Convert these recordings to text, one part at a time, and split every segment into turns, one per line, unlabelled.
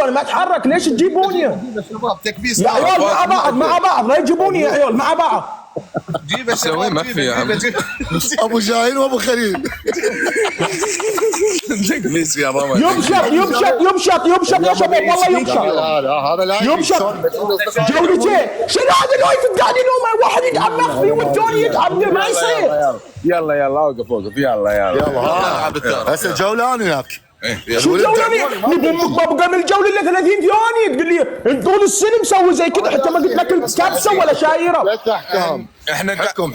عيال ما اتحرك، ليش تجيبوني؟
يا شباب تكبيس
يا عيال مع بعض مع بعض، لا يجيبوني يا عيال مع بعض.
جيبه شباب
ما في يا عم.
ابو شاهين وابو خليل.
تكبيس يا بابا.
يمشط يا شباب، والله يمشط.
هذا لا
يمشط جولتين. شنو هذا اللي واقف قاعدين هم واحد يدعم مخفي والثاني يدعم، ما يصير.
يلا اوقف يلا
يلا هسه جوله انا وياك.
شو الجولة نبي ببقى من الجولة اللي 30 ثانية تقول لي انت طول السنة مسوي زي كذا، حتى ما قلت لك كبسة ولا شايرة.
لا تحكم.
احنا
حكم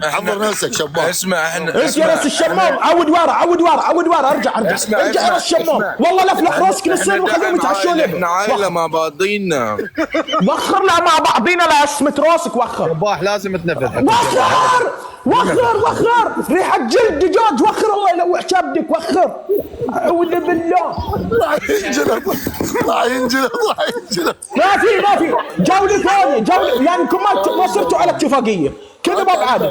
حضر نفسك شباب.
اسمع
انت يا راس الشمام، عود ورا ارجع يا راس الشمام، والله لفلح راسك نصين وخليهم يتعشون.
احنا عائلة مع بعضينا.
وخر لا مع بعضينا، لا اسمت راسك وخر.
صباح لازم تنفذ.
وخر ريحة جلد دجاج، وخر الله يلوح كبدك، وخر اعوذ بالله.
الله ينجلد.
ما في جولة ثانية، جولة لانكم ما صرتوا على اتفاقية. كذا ما بعد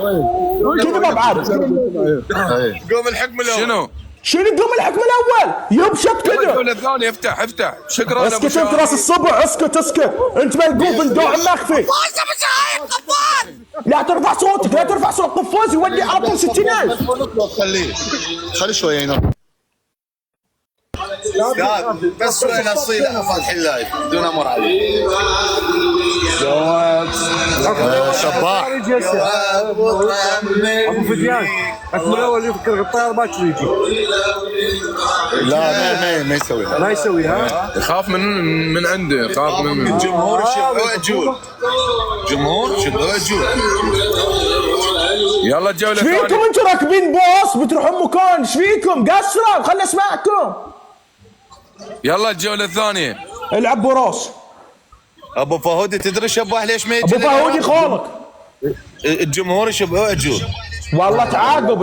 قوم الحكم الاول. شنو
قوم الحكم الاول يبشط كذا.
الجولة الثانية افتح. شكرا
اسكت انت راس الصبع، اسكت انت ما يقوم بالداعم مخفي. لا ترفع صوتك، قفاز يودي على طول 60,000.
خلي شويه هنا.
بس وين الصيد فاتح اللايف بدون امر عليه.
شباح
ابو فديان الحكم الاول يفكر الطيار باكر يجي.
لا ما يسويها.
ما يسويها.
يخاف من عنده، يخاف من
الجمهور شبه عجول.
يلا الجولة
ايش فيكم
الثانية.
انتم راكبين باص بتروحون مكان؟ ايش فيكم؟ قصروا خلنا اسمعكم.
يلا الجولة الثانية.
العب براس.
ابو فهود تدري شباح ليش ما يجي؟
ابو فهودي خالك.
الجمهور شبه عجول.
والله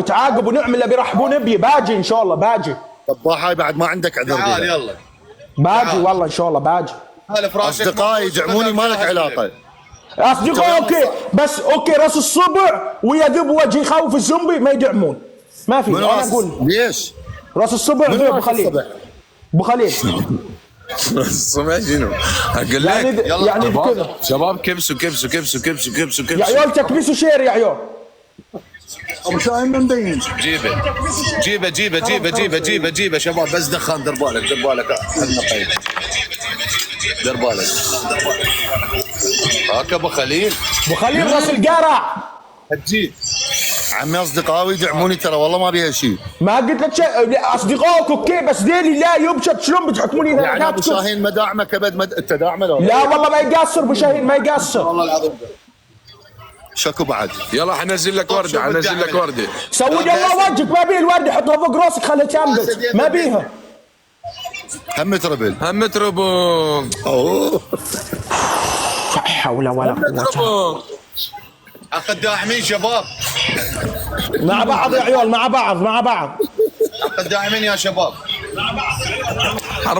تعاقب ونعمل اللي بيرحبون بي. باجي ان شاء الله باجي.
طباح هاي بعد ما عندك عذر.
تعال يلا
باجي والله ان شاء الله باجي.
اصدقائي يدعموني ما لك علاقه.
اصدقائي اوكي، بس اوكي راس الصبع ويا ذب وجه يخوف الزومبي ما يدعمون. ما في. انا اقول
ليش؟
راس الصبع ذو ابو خليل.
الصبع شنو؟ اقول لك
يعني كذا
شباب كبسوا.
يا عيال تكبسوا شير يا عيال.
ابو شاهين مبين.
جيبه شباب بس دخان. دير بالك هاك ابو خليل
راس القرع.
هتجي
عمي اصدقائي يدعموني ترى والله ما بيها شيء.
ما قلت لك شيء. اصدقائك اوكي، بس ديلي لا يبشط. شلون بتحكموني اذا
يعني ابو شاهين ما داعمك ابد؟ انت داعمه
لا والله ما يقصر ابو شاهين، ما يقصر
والله العظيم.
شكو بعد.
يلا حنزل لك وردة.
سوي الله وجهك، ما بيه الورده، حطها فوق راسك خليها تنبت، ما بيها.
هم تربل.
اوه
لا حول ولا قوه.
اخذ داعمين شباب
مع بعض يا عيال، مع بعض.
اخذ داعمين يا شباب.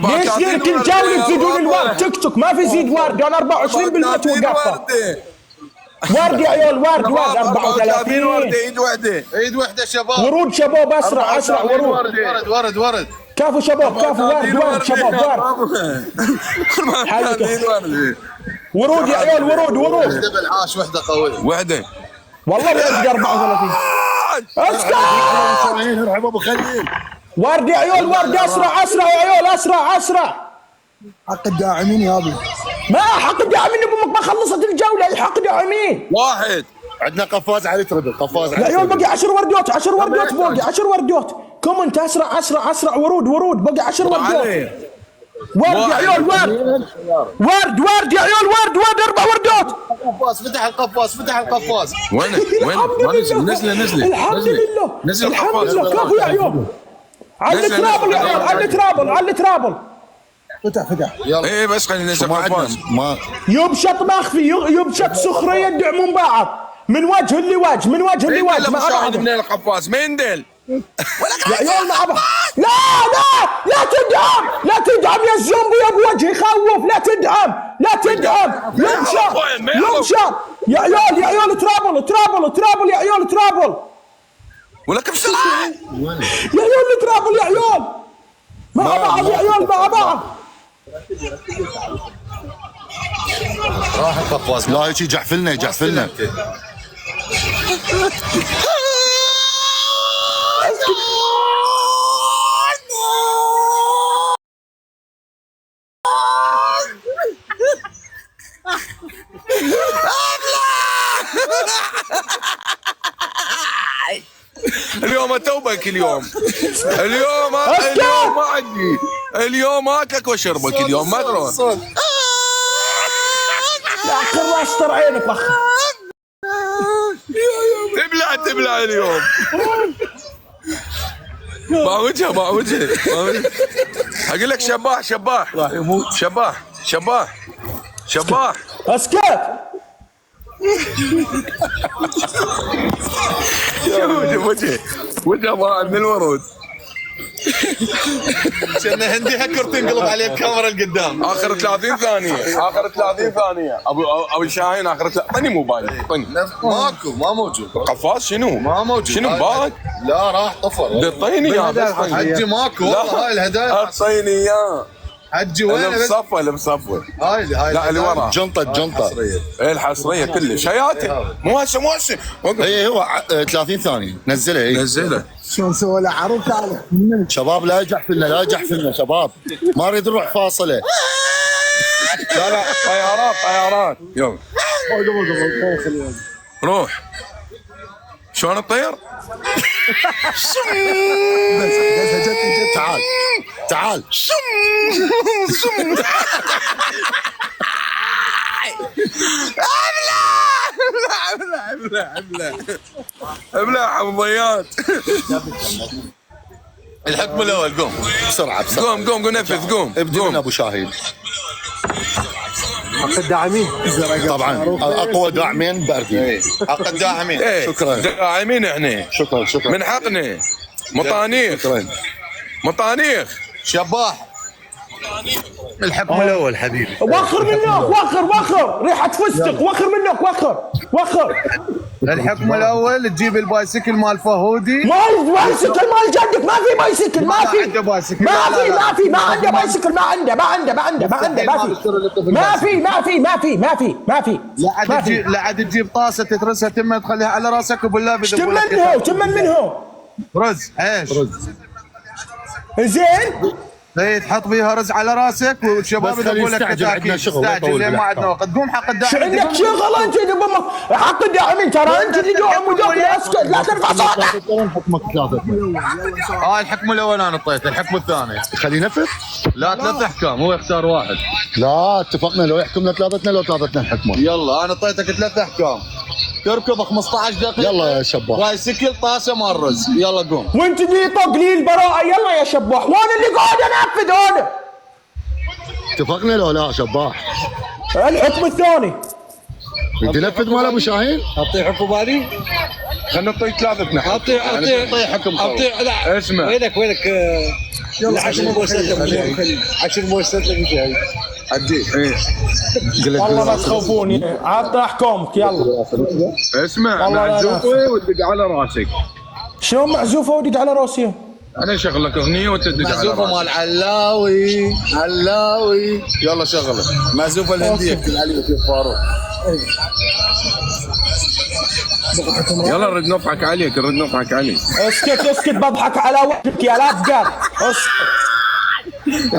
ليش كل جوله تزيدون الورد؟ تك ما في زيد ورد. انا 24% توقفها. ورد يا عيال، ورد 34
وردة. ايد وحده شباب.
ورود شباب، اسرع ورود.
ورد
كفو شباب، ورد شباب، ورود يا عيال، ورود.
دبل عاش وحده قويه.
والله
ما 34. اسكت.
ارحب ابو خليل.
ورد يا عيال، ورد. اسرع يا عيال، اسرع.
حق الداعمين يا ابي.
ما حق الداعمين ما خلصت الجوله. حق داعمين
واحد.
عندنا قفاز على تربل.
يا عيال باقي 10 وردات باقي 10 وردات. كومنت اسرع. ورود باقي 10 وردات. ورد يا عيال، ورد يا عيال، ورد 4 وردات.
فتح القفاز.
وين ما نزل.
الحمد لله كفو يا عيال. على الترابل يا عيال، على الترابل.
فتح.
يلا ايه بس خلينا ننزل قفاز.
يبشط مخفي، يبشط سخريه. يدعمون بعض من وجه لوجه.
مع بعض من القفاز ما يندل.
يا عيال مع بعض. لا تدعم يا الزومبي يا ابو وجه يخوف. لا تدعم. يمشى يا عيال. ترابل يا عيال، ترابل.
ولك بسرعه
يا عيال ترابل يا عيال. مع بعض يا عيال، مع بعض.
راح القفاز.
لا هيك جحفلنا جحفلنا.
اليوم اتوبك اليوم ما عندي اليوم اكلك واشربك اليوم ما تروح.
لا خراش ترى عينك بخ.
تبلع اليوم. مع وجهه اقول لك شباح
اسكت.
وجهه ضاعت من الورود.
كان هندي هكر تنقلب عليه الكاميرا القدام.
اخر 30 ثانيه ابو شاهين اخر اعطني موبايل اعطني.
ماكو ما موجود.
قفاز شنو؟
ما موجود.
شنو موبايل؟
لا راح طفر.
اعطيني اياه
حجي ماكو والله. هاي الهدايا
اعطيني اياه.
حجي وين بس؟
المصفى
هاي
لا اللي ورا
جنطة
ايه الحصريه كلش حياتي. مو هسه
اي هو 30 ثانية نزلها. اي
نزله.
شلون سوى له عروض تعال
شباب لا يجحفلنا شباب ما اريد نروح فاصلة.
لا طيارات يلا روح. شلون الطير؟
تعال
ابلع حمضيات.
الحكم الاول قوم
بسرعة
قوم نفذ قوم
ابدي من ابو شاهين.
حق الداعمين
طبعا اقوى داعمين باردين.
حق الداعمين.
شكرا.
داعمين احنا
شكرا
من حقنا. مطانيخ
شباح. الحكم الاول حبيبي.
وخر منك وخر ريحة فستق. وخر منك وخر.
الحكم الاول تجيب البايسكل مال فهودي.
مال بايسكل مال جدك. ما في بايسكل. ما
عنده بايسكل.
ما عنده بايسكل. ما في.
لا عاد تجيب طاسه تترسها تمه تخليها على راسك وبالله
تمن منه
رز عيش.
زين.
اي تحط فيها رز على راسك والشباب يقول لك
عندنا شغل
استعجل ما عندنا وقت. قوم حق الداعمين.
عندك شغل انت حق الداعمين ترى انت اللي مدوق. اسكت لا ترفع صوتك.
هاي الحكم الاول انا اعطيته. الحكم الثاني
خليه ينفذ.
لا 3 احكام هو يختار واحد.
لا اتفقنا لو يحكمنا ثلاثتنا نحكمه.
يلا انا اعطيتك 3 احكام. تركض 15 دقيقة.
يلا يا شباب.
بايسكل طاسة مال رز. يلا قوم.
وانت اللي طق لي البراءة. يلا يا شباح. وانا اللي قاعد انفذ انا.
اتفقنا لو لا شباح.
الحكم الثاني
بدي نفذ مال ابو شاهين.
اعطيه حكم بالي.
خلنا نعطيك 3 احنا.
اعطيه
حكم.
لا
اسمع
وينك يلا 10 موسات لك جاي.
اديك
والله ما تخوفوني. عطى احكامك يلا.
اسمع معزوفه وتدق على راسك.
شلون معزوفه ودق على راسي؟
انا اشغل لك اغنيه وتدق على
معزوفة
راسك.
مال علاوي. يلا شغله. معزوفة الهندية اكتب عليه في فاروق.
يلا نرد نضحك عليك.
اسكت بضحك على وجهك يا لا تقال.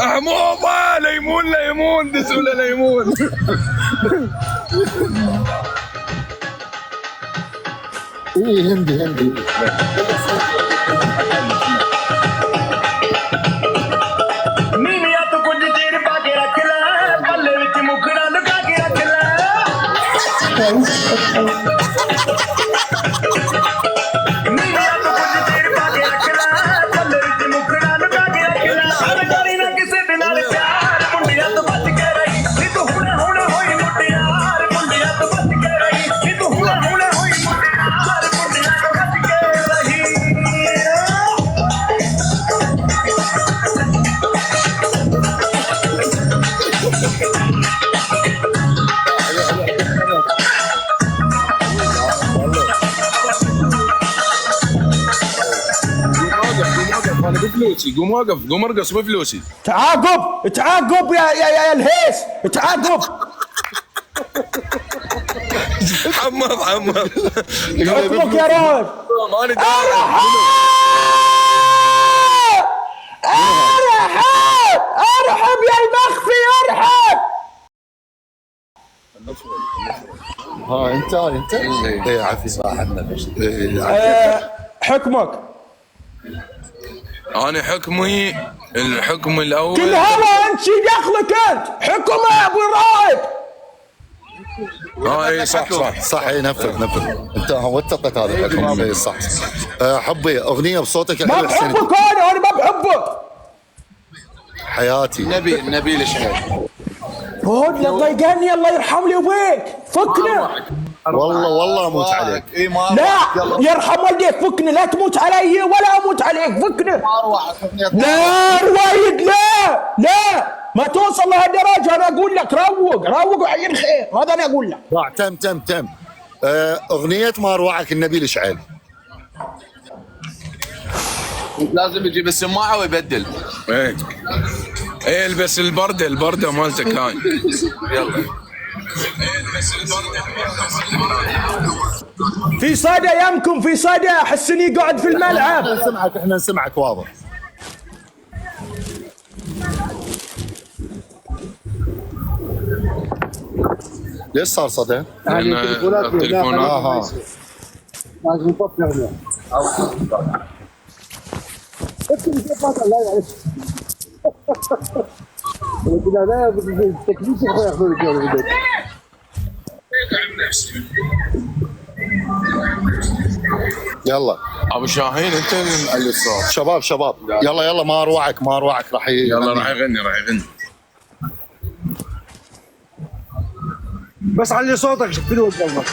حموضه ليمون دسوا له ليمون.
ايه هندي
ਨੀਵੀਆਂ ਤੋਂ ਕੁਝ ਦੇਰ ਪਾ ਕੇ ਰੱਖ ਲੈ ਪੱਲੇ ਵਿੱਚ ਮੁਖੜਾ ਲੁਕਾ ਕੇ ਰੱਖ ਲੈ ਨੀਵੀਆਂ ਤੋਂ ਕੁਝ ਦੇਰ ਪਾ ਕੇ ਰੱਖ ਲੈ ਪੱਲੇ ਵਿੱਚ ਮੁਖੜਾ ਲੁਕਾ ਕੇ ਰੱਖ ਲੈ ਹਰ ਕਰੀ ਨਾ ਕਿਸੇ ਦੇ ਨਾਲ ਪਿਆਰ ਮੁੰਡਿਆਂ ਤੋਂ ਬਚ ਕੇ ਰਹੀ ਨੀ ਤੂੰ ਹੁਣ ਹੋਈ ਮੁਟਿਆਰ ਮੁੰਡਿਆਂ ਤੋਂ ਬਚ ਕੇ ਰਹੀ ਨੀ ਤੂੰ ਹੁਣ ਹੋਈ ਮੁਟਿਆਰ ਮੁੰਡਿਆਂ ਤੋਂ ਬਚ ਕੇ ਰਹੀ
انا بفلوسي. قوم ارقص بفلوسي.
تعاقب تعاقب يا الهيس، تعاقب.
حمض
حكمك يا رجل.
ماني داري.
ارحب يا المخفي، ارحب.
ها انت ايه عافية صاحبنا.
حكمك.
انا حكمي الحكم الاول.
كل هوا انت شي دخلك انت، حكم يا ابو الرائد.
اي صح
اي نفذ انت وثقت هذا الحكم. اي صح. حبي اغنيه بصوتك
ما
الحلو حسين.
بحبك انا ما بحبك.
حياتي
نبيل اشعل.
هود الله يقهني، الله يرحم لي ابويك، فكنا.
والله اموت عليك.
لا يرحم والديك، فكنا، لا تموت علي ولا اموت عليك، فكنا. لا روايد، لا ما توصل لهالدرجه. انا اقول لك روق وعين خير، هذا انا اقول لك.
تم. اغنيه ماروعك النبيل اشعل.
لازم يجيب السماعه ويبدل.
ايه البس البرده مالتك هاي.
يلا
في صدى يمكم، في صدى، احسني قاعد في الملعب.
احنا نسمعك واضح. ليش صار صدى؟
التليفونات.
لازم نطفي اغنيه. لا التكليف ياخذون الجو.
يلا
ابو شاهين انت اللي معلي الصوت.
شباب يلا ما اروعك راح
يلا راح يغني.
بس علي صوتك شكله قدامك.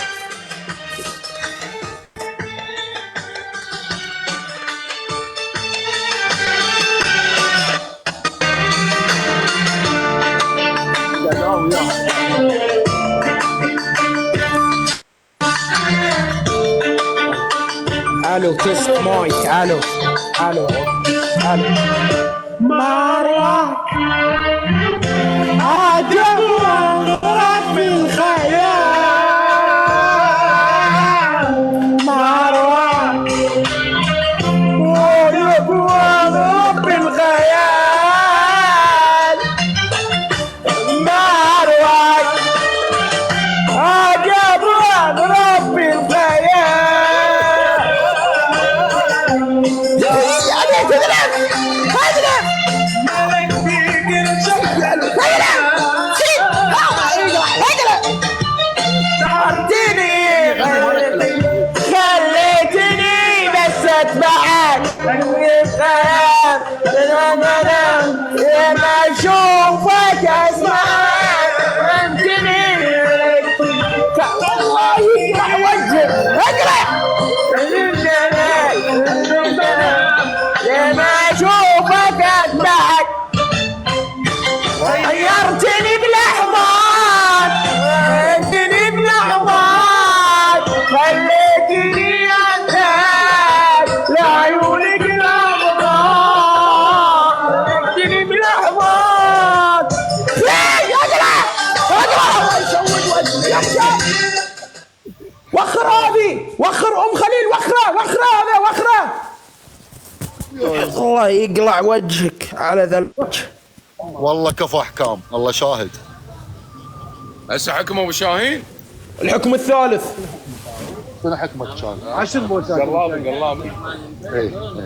الو تست مايك. الو مروة عجب رب الخيال. مروة رب الخيال. مروة عجب رب الخيال. خليتني بس اتبعك لما اشوفك اسمعك. فهمتني والله يقرع وجهك، اقرع لما اشوفك اتبعك. غيرتني بلحظات، غيرتني بلحظات، خليتني انتهك لعيونك الأغضاء. غيرتني بلحظات. اقرا الله يسود وجهك. وخر هذه، وخر ام خليل، وخره هذا وخره. الله يقلع وجهك على ذا الوجه.
والله كفى احكام، الله شاهد.
هسه حكم ابو شاهين.
الحكم الثالث.
شنو حكمك كان؟
10 بوسات.
قلابي.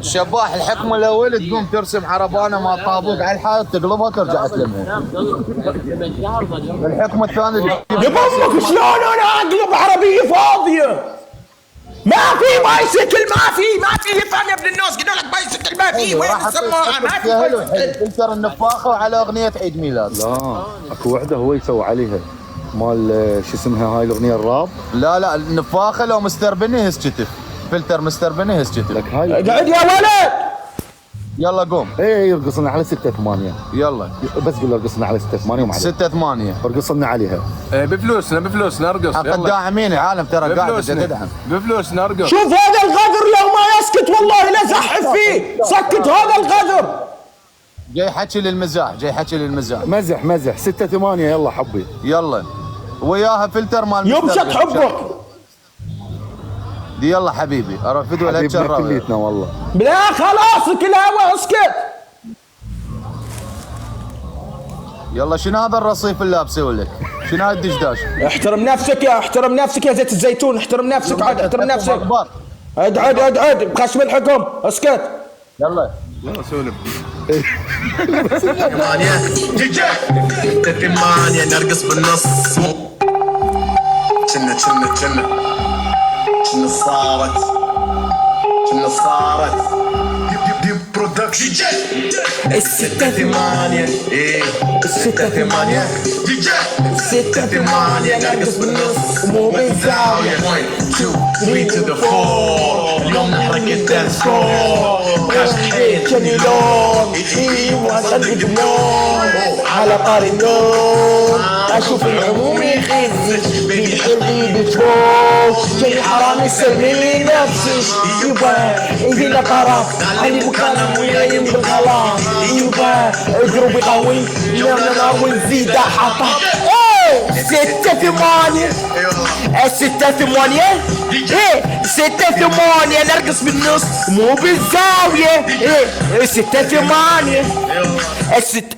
شباح الحكم الاول تقوم ترسم عربانه مع طابوق على الحائط تقلبها ترجع تلمها. الحكم الثاني
يبمك شلون انا اقلب عربيه فاضيه؟ ما في بايسكل، ما في يفهم يا ابن الناس. قلنا لك بايسكل ما في، وين السماعه؟ ما في بايسكل.
فلتر النفاخه وعلى اغنيه عيد ميلاد.
لا اكو وحده هو يسوي عليها مال شو اسمها هاي الاغنيه الراب.
لا النفاخه لو مستر بني هز كتف، فلتر مستر بني هز كتف.
لك هاي
اقعد يا ولد.
يلا قوم.
ايه ارقص لنا على 6-8.
يلا
بس قول له ارقص لنا على 6-8 ومعلش
6-8
ارقص لنا عليها.
بفلوسنا ارقص.
حق الداعمين يا عالم ترى قاعد تدعم.
بفلوسنا ارقص.
شوف هذا الغدر لو ما يسكت والله لا زحف فيه. سكت هذا الغدر.
جاي حكي للمزاح، جاي حكي للمزاح.
مزح مزح 6-8 يلا حبي.
يلا وياها فلتر مال
يبشط حبك.
دي يلا حبيبي ارفد ولا
حبيبنا
تجرب.
كليتنا والله.
لا خلاص كل هوا اسكت.
يلا شنو هذا الرصيف اللي لابسه لك؟ شنو هاي الدشداش؟
احترم نفسك يا زيت الزيتون، احترم نفسك عاد، احترم نفسك.
اكبر.
ادعد بخشم الحكم اسكت.
يلا
سولف.
ثمانية نرقص بالنص. كنا صارت دي برودكشن. الستة ثمانية ايه 6-8 دي جي 6-8 نرقص بالنص مو بالزاوية 1 2 3 to the 4 اليوم نحرق الدانس فلور
حيل جني لون ايوه صدق بنوم على طار النوم اشوف العموم يخزش بيحرني بفوق جاي حرام يسلمي لي نفسي يبا يجينا طرف علي مكالم ويايم بالغلام يبا اضرب يقوي يومنا نار ونزيد حطه 6-8 6-8 ايه 6-8 نرقص بالنص مو بالزاوية ايه 6-8 الست.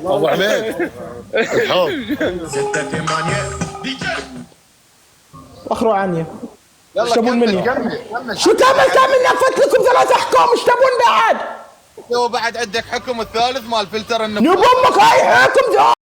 ابو حميد الحب
6-8
اخروا عني.
يلا
ايش تبون مني؟
كمل
شو كمل نفذت لكم 3 احكام، ايش تبون بعد؟
وبعد عندك حكم الثالث مال فلتر النفاذ.
نب امك هاي حكم